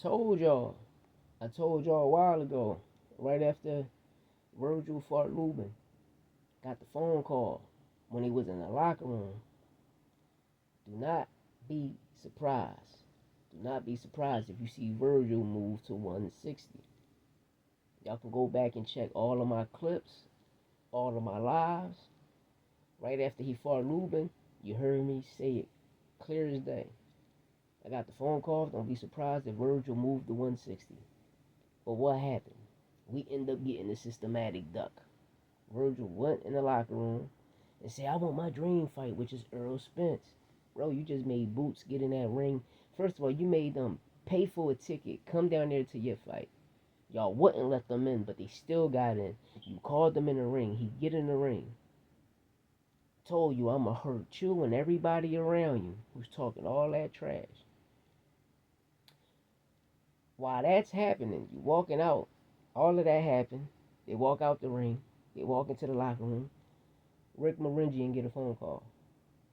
Told y'all. I told y'all a while ago, right after Vergil fought Lubin, got the phone call when he was in the locker room. Do not be surprised. Do not be surprised if you see Vergil move to 160. Y'all can go back and check all of my clips, all of my lives. Right after he fought Lubin, you heard me say it clear as day. I got the phone call. Don't be surprised if Vergil moved to 160. But what happened? We end up getting a systematic duck. Vergil went in the locker room and said, I want my dream fight, which is Earl Spence. Bro, you just made Boots get in that ring. First of all, you made them pay for a ticket, come down there to your fight. Y'all wouldn't let them in, but they still got in. You called them in the ring. He get in the ring. Told you I'ma hurt you and everybody around you who's talking all that trash. While that's happening, you walking out, all of that happened. They walk out the ring. They walk into the locker room. Rick Maringian get a phone call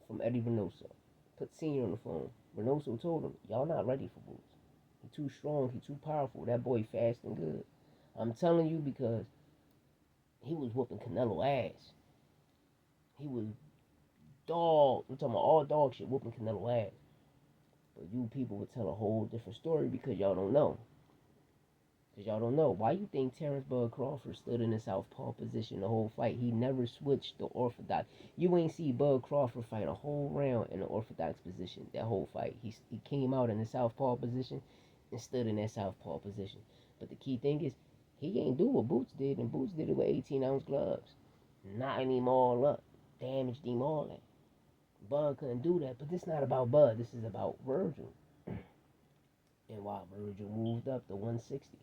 from Eddie Reynoso. Put Senior on the phone. Reynoso told him, y'all not ready for Boots. He too strong. He too powerful. That boy fast and good. I'm telling you because he was whooping Canelo ass. He was dog. I'm talking about all dog shit whooping Canelo ass. But you people would tell a whole different story because y'all don't know. Because y'all don't know. Why you think Terrence Bud Crawford stood in the southpaw position the whole fight? He never switched the orthodox. You ain't see Bud Crawford fight a whole round in the orthodox position. That whole fight. He came out in the southpaw position and stood in that southpaw position. But the key thing is, he ain't do what Boots did, and Boots did it with 18-ounce gloves. Knocking him all up. Damaged him all that. Bud couldn't do that, but this is not about Bud. This is about Vergil. And while Vergil moved up to 160,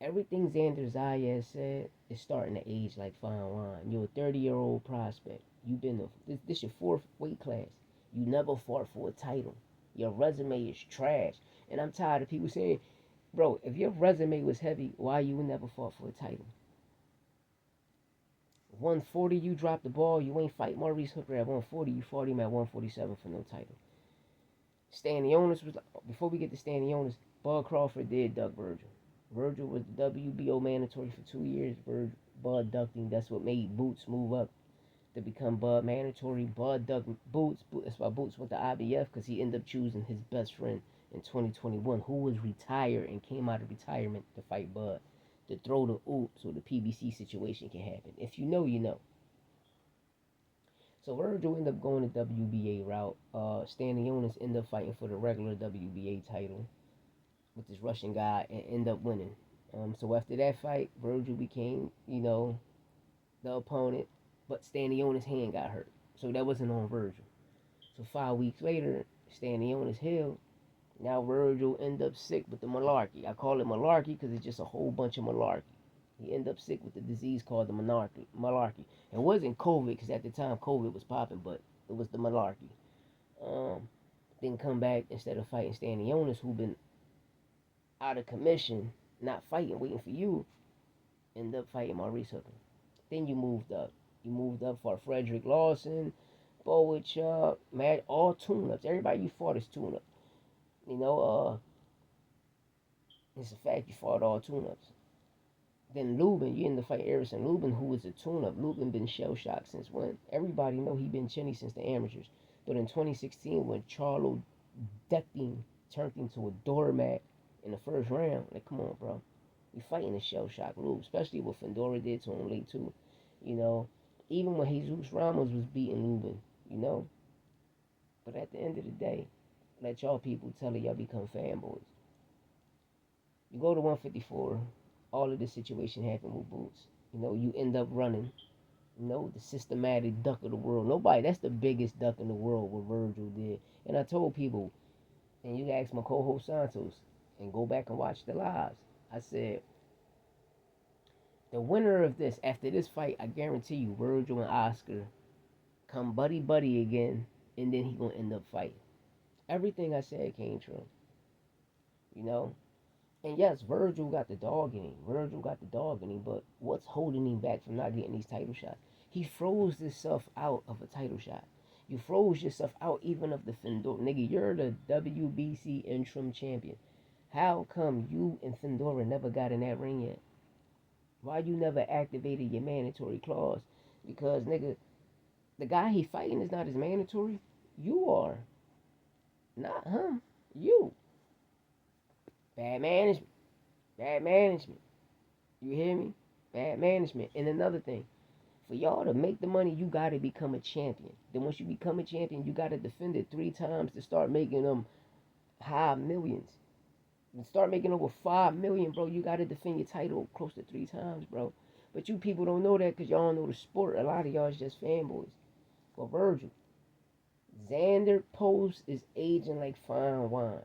everything Xander Zayas said is starting to age like fine wine. You're a 30-year-old prospect. You've been this your fourth weight class. You never fought for a title. Your resume is trash. And I'm tired of people saying, bro, if your resume was heavy, why you never fought for a title? 140, you dropped the ball. You ain't fight Maurice Hooker at 140. You fought him at 147 for no title. Stanionis was, before we get to Stanionis, Bud Crawford did duck Vergil. Vergil was the WBO mandatory for 2 years. Bud ducked him. That's what made Boots move up to become Bud mandatory. Bud ducked Boots. That's why Boots went to IBF, because he ended up choosing his best friend in 2021, who was retired and came out of retirement to fight Bud, to throw the oop so the PBC situation can happen. If you know, you know. So Vergil ended up going the WBA route. Stanionis ended up fighting for the regular WBA title with this Russian guy and ended up winning. So after that fight, Vergil became, the opponent, but Stanionis' hand got hurt. So that wasn't on Vergil. So 5 weeks later, Stanionis healed. Now Vergil ended up sick with the malarkey. I call it malarkey because it's just a whole bunch of malarkey. He ended up sick with the disease called the malarkey. It wasn't COVID, because at the time COVID was popping, but it was the malarkey. Then come back, instead of fighting Stanionis, who been out of commission, not fighting, waiting for you, end up fighting Maurice Hooker. Then you moved up. You moved up for Frederick Lawson, Bowichuk, Matt, all tune-ups. Everybody you fought is tune-up. It's a fact you fought all tune-ups. Then Lubin, you ended up fighting Erison Lubin, who was a tune-up. Lubin been shell-shocked since when? Everybody know he been chinny since the amateurs. But in 2016, when Charlo decked him, turned him to a doormat in the first round, like, come on, bro. You fighting a shell-shock Lube, especially what Fedora did to him late, too. Even when Jesus Ramos was beating Lubin. But at the end of the day, let y'all people tell it, y'all become fanboys. You go to 154, all of this situation happened with Boots. You end up running, the systematic duck of the world. Nobody, that's the biggest duck in the world, what Vergil did. And I told people, and you ask my co-host Santos, and go back and watch the lives. I said, the winner of this, after this fight, I guarantee you, Vergil and Oscar come buddy again, and then he gonna end up fighting. Everything I said came true. And yes, Vergil got the dog in him. But what's holding him back from not getting these title shots? He froze himself out of a title shot. You froze yourself out even of the Fendor. Nigga, you're the WBC interim champion. How come you and Fedora never got in that ring yet? Why you never activated your mandatory clause? Because nigga, the guy he fighting is not his mandatory. You are, not him. You. Bad management. Bad management. You hear me? Bad management. And another thing, for y'all to make the money, you gotta become a champion. Then once you become a champion, you gotta defend it 3 times to start making them high millions. And start making over 5 million, bro. You gotta defend your title close to 3 times, bro. But you people don't know that because y'all don't know the sport. A lot of y'all is just fanboys. For Vergil, Xander Post is aging like fine wine.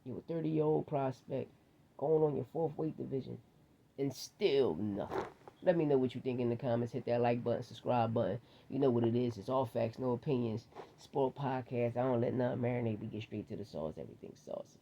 You're a 30-year-old prospect going on your fourth weight division and still nothing. Let me know what you think in the comments. Hit that like button, subscribe button. You know what it is. It's all facts, no opinions. Sport podcast. I don't let nothing marinate. We get straight to the sauce. Everything saucy.